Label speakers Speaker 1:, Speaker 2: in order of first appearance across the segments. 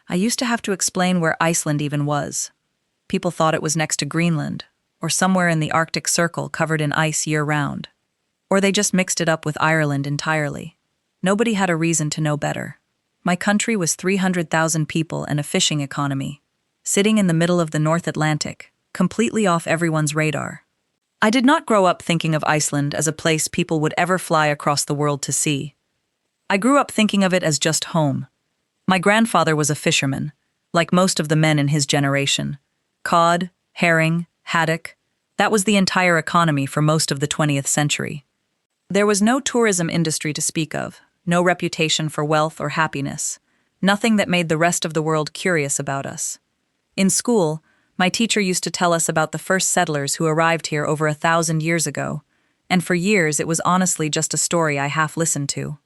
Speaker 1: I used to have to explain where Iceland even was. People thought it was next to Greenland, or somewhere in the Arctic Circle covered in ice year-round. Or they just mixed it up with Ireland entirely. Nobody had a reason to know better. My country was 300,000 people and a fishing economy, sitting in the middle of the North Atlantic, completely off everyone's radar. I did not grow up thinking of Iceland as a place people would ever fly across the world to see. I grew up thinking of it as just home. My grandfather was a fisherman, like most of the men in his generation. Cod, herring, haddock, that was the entire economy for most of the 20th century. There was no tourism industry to speak of, no reputation for wealth or happiness, nothing that made the rest of the world curious about us. In school, my teacher used to tell us about the first settlers who arrived here over 1,000 years ago, and for years it was honestly just a story I half listened to.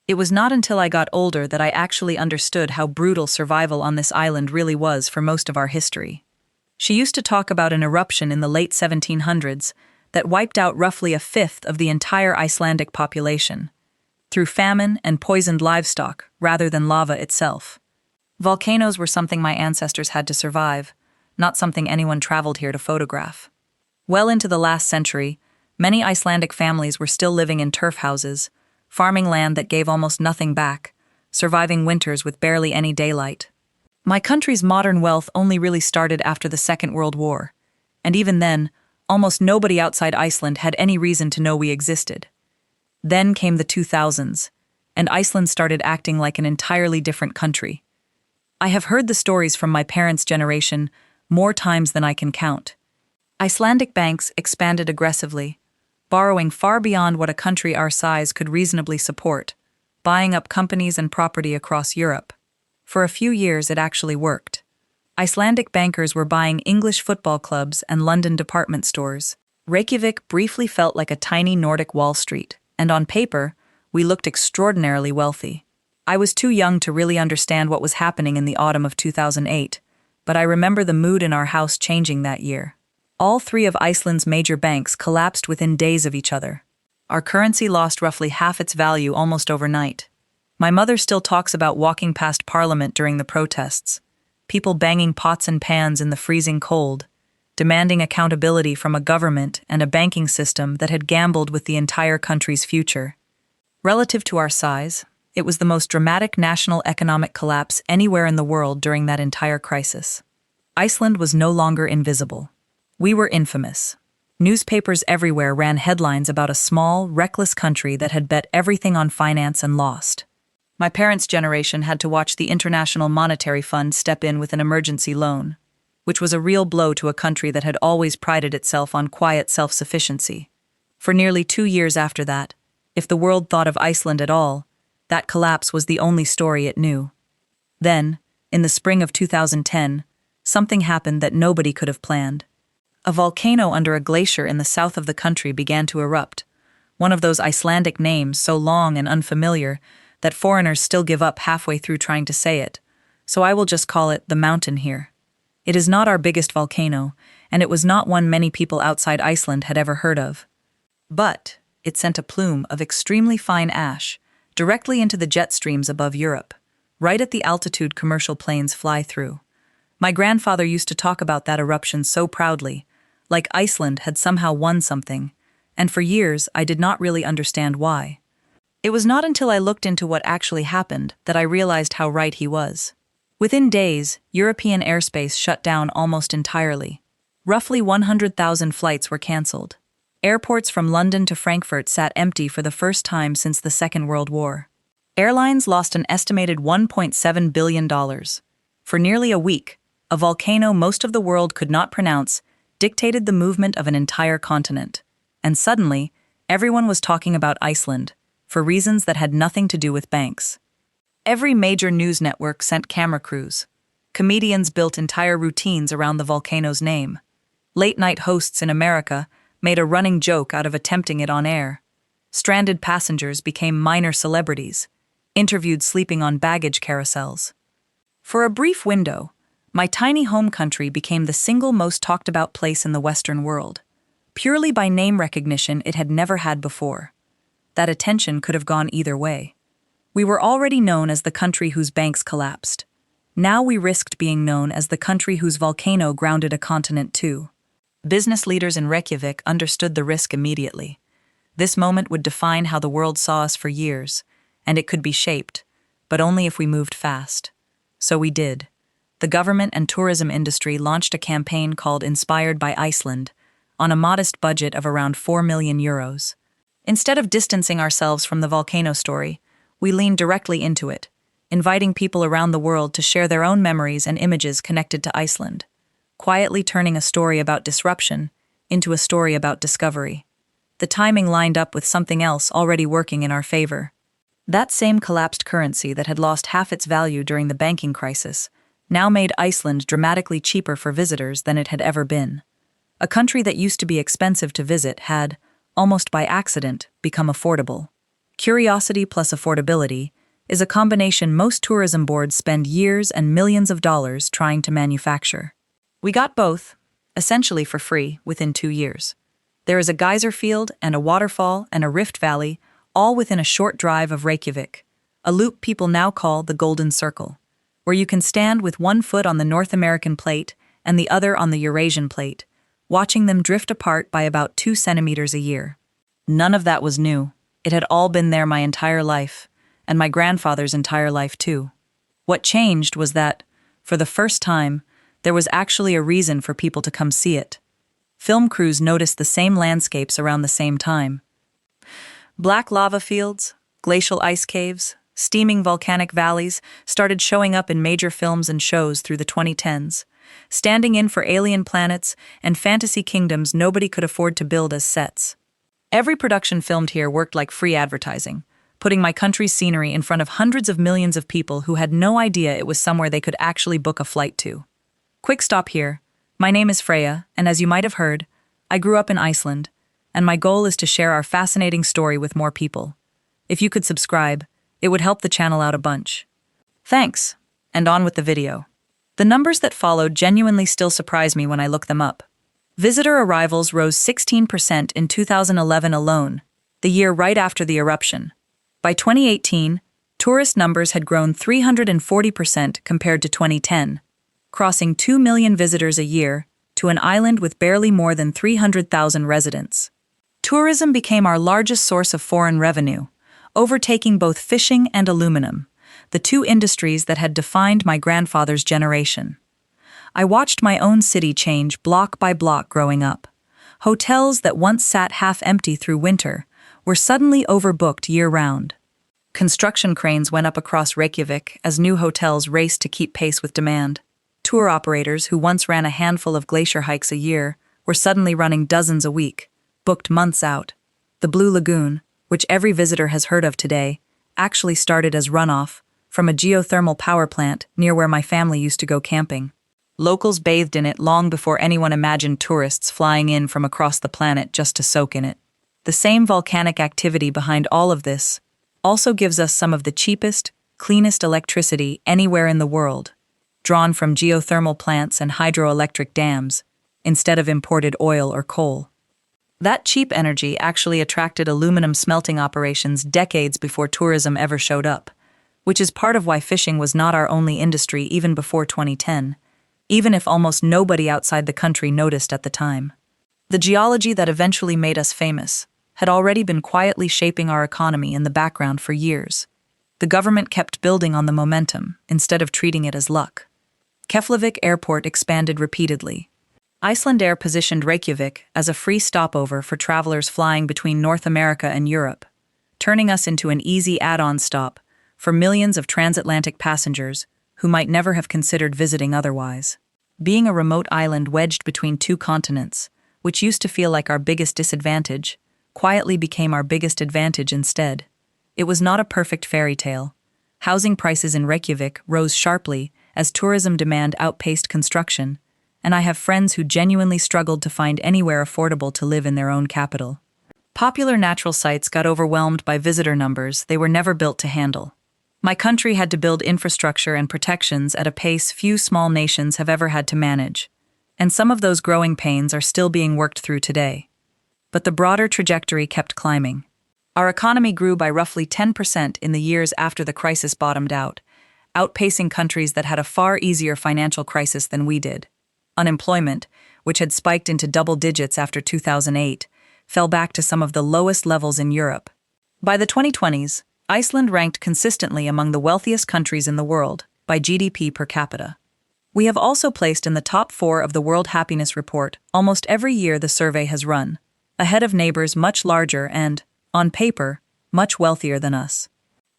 Speaker 1: It was not until I got older that I actually understood how brutal survival on this island really was for most of our history. She used to talk about an eruption in the late 1700s that wiped out roughly a fifth of the entire Icelandic population, through famine and poisoned livestock rather than lava itself. Volcanoes were something my ancestors had to survive, not something anyone traveled here to photograph. Well into the last century, many Icelandic families were still living in turf houses, farming land that gave almost nothing back, surviving winters with barely any daylight. My country's modern wealth only really started after the Second World War, and even then, almost nobody outside Iceland had any reason to know we existed. Then came the 2000s, and Iceland started acting like an entirely different country. I have heard the stories from my parents' generation more times than I can count. Icelandic banks expanded aggressively, borrowing far beyond what a country our size could reasonably support, buying up companies and property across Europe. For a few years, it actually worked. Icelandic bankers were buying English football clubs and London department stores. Reykjavik briefly felt like a tiny Nordic Wall Street, and on paper, we looked extraordinarily wealthy. I was too young to really understand what was happening in the autumn of 2008, but I remember the mood in our house changing that year. All three of Iceland's major banks collapsed within days of each other. Our currency lost roughly half its value almost overnight. My mother still talks about walking past Parliament during the protests, people banging pots and pans in the freezing cold, demanding accountability from a government and a banking system that had gambled with the entire country's future. Relative to our size, it was the most dramatic national economic collapse anywhere in the world during that entire crisis. Iceland was no longer invisible. We were infamous. Newspapers everywhere ran headlines about a small, reckless country that had bet everything on finance and lost. My parents' generation had to watch the International Monetary Fund step in with an emergency loan, which was a real blow to a country that had always prided itself on quiet self-sufficiency. For nearly 2 years after that, if the world thought of Iceland at all, that collapse was the only story it knew. Then, in the spring of 2010, something happened that nobody could have planned. A volcano under a glacier in the south of the country began to erupt, one of those Icelandic names so long and unfamiliar that foreigners still give up halfway through trying to say it, so I will just call it the mountain here. It is not our biggest volcano, and it was not one many people outside Iceland had ever heard of. But it sent a plume of extremely fine ash directly into the jet streams above Europe, right at the altitude commercial planes fly through. My grandfather used to talk about that eruption so proudly, like Iceland had somehow won something, and for years I did not really understand why. It was not until I looked into what actually happened that I realized how right he was. Within days, European airspace shut down almost entirely. Roughly 100,000 flights were cancelled. Airports from London to Frankfurt sat empty for the first time since the Second World War. Airlines lost an estimated $1.7 billion. For nearly a week, a volcano most of the world could not pronounce dictated the movement of an entire continent. And suddenly, everyone was talking about Iceland, for reasons that had nothing to do with banks. Every major news network sent camera crews. Comedians built entire routines around the volcano's name. Late-night hosts in America made a running joke out of attempting it on air. Stranded passengers became minor celebrities, interviewed sleeping on baggage carousels. For a brief window, my tiny home country became the single most talked about place in the Western world. Purely by name recognition it had never had before. That attention could have gone either way. We were already known as the country whose banks collapsed. Now we risked being known as the country whose volcano grounded a continent too. Business leaders in Reykjavik understood the risk immediately. This moment would define how the world saw us for years, and it could be shaped, but only if we moved fast. So we did. The government and tourism industry launched a campaign called Inspired by Iceland, on a modest budget of around 4 million euros. Instead of distancing ourselves from the volcano story, we leaned directly into it, inviting people around the world to share their own memories and images connected to Iceland, quietly turning a story about disruption into a story about discovery. The timing lined up with something else already working in our favor. That same collapsed currency that had lost half its value during the banking crisis now made Iceland dramatically cheaper for visitors than it had ever been. A country that used to be expensive to visit had, almost by accident, become affordable. Curiosity plus affordability is a combination most tourism boards spend years and millions of dollars trying to manufacture. We got both, essentially for free, within 2 years. There is a geyser field and a waterfall and a rift valley, all within a short drive of Reykjavik, a loop people now call the Golden Circle, where you can stand with one foot on the North American plate and the other on the Eurasian plate, watching them drift apart by about 2 centimeters a year. None of that was new. It had all been there my entire life, and my grandfather's entire life too. What changed was that, for the first time, there was actually a reason for people to come see it. Film crews noticed the same landscapes around the same time. Black lava fields, glacial ice caves, steaming volcanic valleys started showing up in major films and shows through the 2010s, standing in for alien planets and fantasy kingdoms nobody could afford to build as sets. Every production filmed here worked like free advertising, putting my country's scenery in front of hundreds of millions of people who had no idea it was somewhere they could actually book a flight to. Quick stop here. My name is Freyja, and as you might have heard, I grew up in Iceland, and my goal is to share our fascinating story with more people. If you could subscribe, it would help the channel out a bunch. Thanks, and on with the video. The numbers that followed genuinely still surprise me when I look them up. Visitor arrivals rose 16% in 2011 alone, the year right after the eruption. By 2018, tourist numbers had grown 340% compared to 2010, crossing 2 million visitors a year to an island with barely more than 300,000 residents. Tourism became our largest source of foreign revenue, overtaking both fishing and aluminum, the two industries that had defined my grandfather's generation. I watched my own city change block by block growing up. Hotels that once sat half empty through winter were suddenly overbooked year-round. Construction cranes went up across Reykjavik as new hotels raced to keep pace with demand. Tour operators who once ran a handful of glacier hikes a year were suddenly running dozens a week, booked months out. The Blue Lagoon, which every visitor has heard of today, actually started as runoff from a geothermal power plant near where my family used to go camping. Locals bathed in it long before anyone imagined tourists flying in from across the planet just to soak in it. The same volcanic activity behind all of this also gives us some of the cheapest, cleanest electricity anywhere in the world, drawn from geothermal plants and hydroelectric dams, instead of imported oil or coal. That cheap energy actually attracted aluminum smelting operations decades before tourism ever showed up, which is part of why fishing was not our only industry even before 2010, even if almost nobody outside the country noticed at the time. The geology that eventually made us famous had already been quietly shaping our economy in the background for years. The government kept building on the momentum instead of treating it as luck. Keflavik Airport expanded repeatedly. Icelandair positioned Reykjavik as a free stopover for travelers flying between North America and Europe, turning us into an easy add-on stop for millions of transatlantic passengers who might never have considered visiting otherwise. Being a remote island wedged between two continents, which used to feel like our biggest disadvantage, quietly became our biggest advantage instead. It was not a perfect fairy tale. Housing prices in Reykjavik rose sharply as tourism demand outpaced construction, and I have friends who genuinely struggled to find anywhere affordable to live in their own capital. Popular natural sites got overwhelmed by visitor numbers they were never built to handle. My country had to build infrastructure and protections at a pace few small nations have ever had to manage, and some of those growing pains are still being worked through today. But the broader trajectory kept climbing. Our economy grew by roughly 10% in the years after the crisis bottomed out, outpacing countries that had a far easier financial crisis than we did. Unemployment, which had spiked into double digits after 2008, fell back to some of the lowest levels in Europe. By the 2020s, Iceland ranked consistently among the wealthiest countries in the world by GDP per capita. We have also placed in the top 4 of the World Happiness Report almost every year the survey has run, ahead of neighbors much larger and, on paper, much wealthier than us.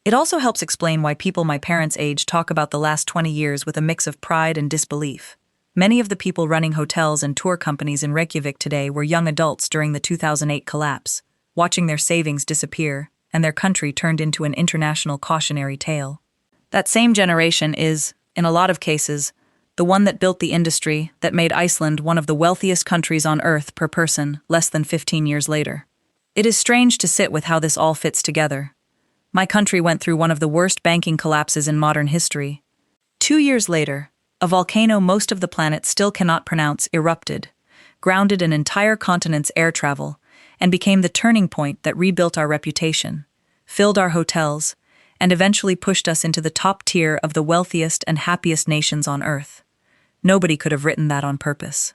Speaker 1: It also helps explain why people my parents' age talk about the last 20 years with a mix of pride and disbelief. Many of the people running hotels and tour companies in Reykjavik today were young adults during the 2008 collapse, watching their savings disappear and their country turned into an international cautionary tale. That same generation is, in a lot of cases, the one that built the industry that made Iceland one of the wealthiest countries on Earth per person less than 15 years later. It is strange to sit with how this all fits together. My country went through one of the worst banking collapses in modern history. 2 years later, a volcano most of the planet still cannot pronounce erupted, grounded an entire continent's air travel, and became the turning point that rebuilt our reputation, filled our hotels, and eventually pushed us into the top tier of the wealthiest and happiest nations on Earth. Nobody could have written that on purpose.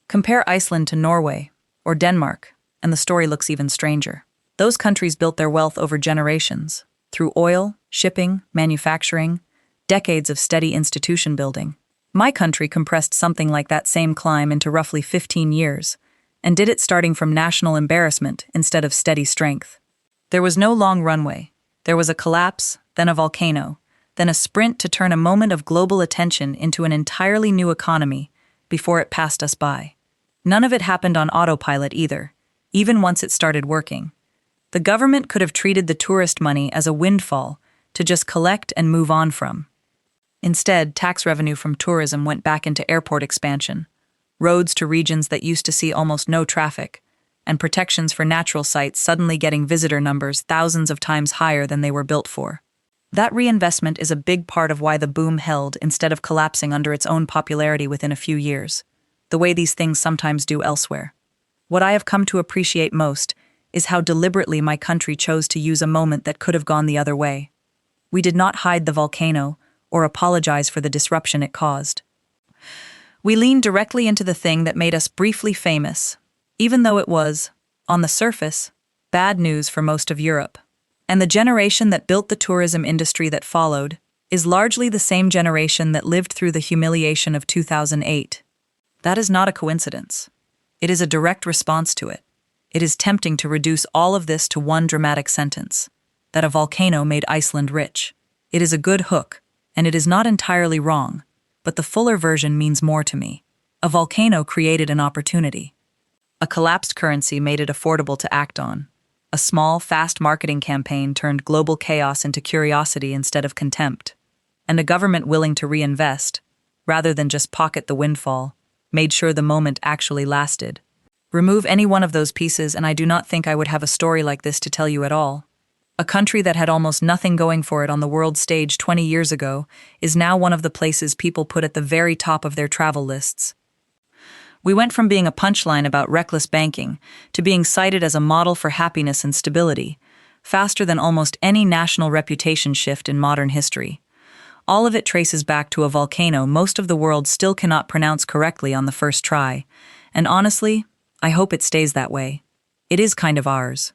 Speaker 1: Compare Iceland to Norway or Denmark, and the story looks even stranger. Those countries built their wealth over generations, through oil, shipping, manufacturing, decades of steady institution building. My country compressed something like that same climb into roughly 15 years, and did it starting from national embarrassment instead of steady strength. There was no long runway. There was a collapse, then a volcano, then a sprint to turn a moment of global attention into an entirely new economy before it passed us by. None of it happened on autopilot either, even once it started working. The government could have treated the tourist money as a windfall to just collect and move on from. Instead, tax revenue from tourism went back into airport expansion, roads to regions that used to see almost no traffic, and protections for natural sites suddenly getting visitor numbers thousands of times higher than they were built for. That reinvestment is a big part of why the boom held instead of collapsing under its own popularity within a few years, the way these things sometimes do elsewhere. What I have come to appreciate most is how deliberately my country chose to use a moment that could have gone the other way. We did not hide the volcano or apologize for the disruption it caused. We leaned directly into the thing that made us briefly famous, even though it was, on the surface, bad news for most of Europe. And the generation that built the tourism industry that followed is largely the same generation that lived through the humiliation of 2008. That is not a coincidence. It is a direct response to it. It is tempting to reduce all of this to one dramatic sentence, that a volcano made Iceland rich. It is a good hook, and it is not entirely wrong, but the fuller version means more to me. A volcano created an opportunity. A collapsed currency made it affordable to act on. A small, fast marketing campaign turned global chaos into curiosity instead of contempt. And a government willing to reinvest, rather than just pocket the windfall, made sure the moment actually lasted. Remove any one of those pieces and I do not think I would have a story like this to tell you at all. A country that had almost nothing going for it on the world stage 20 years ago is now one of the places people put at the very top of their travel lists. We went from being a punchline about reckless banking to being cited as a model for happiness and stability, faster than almost any national reputation shift in modern history. All of it traces back to a volcano most of the world still cannot pronounce correctly on the first try, and honestly, I hope it stays that way. It is kind of ours.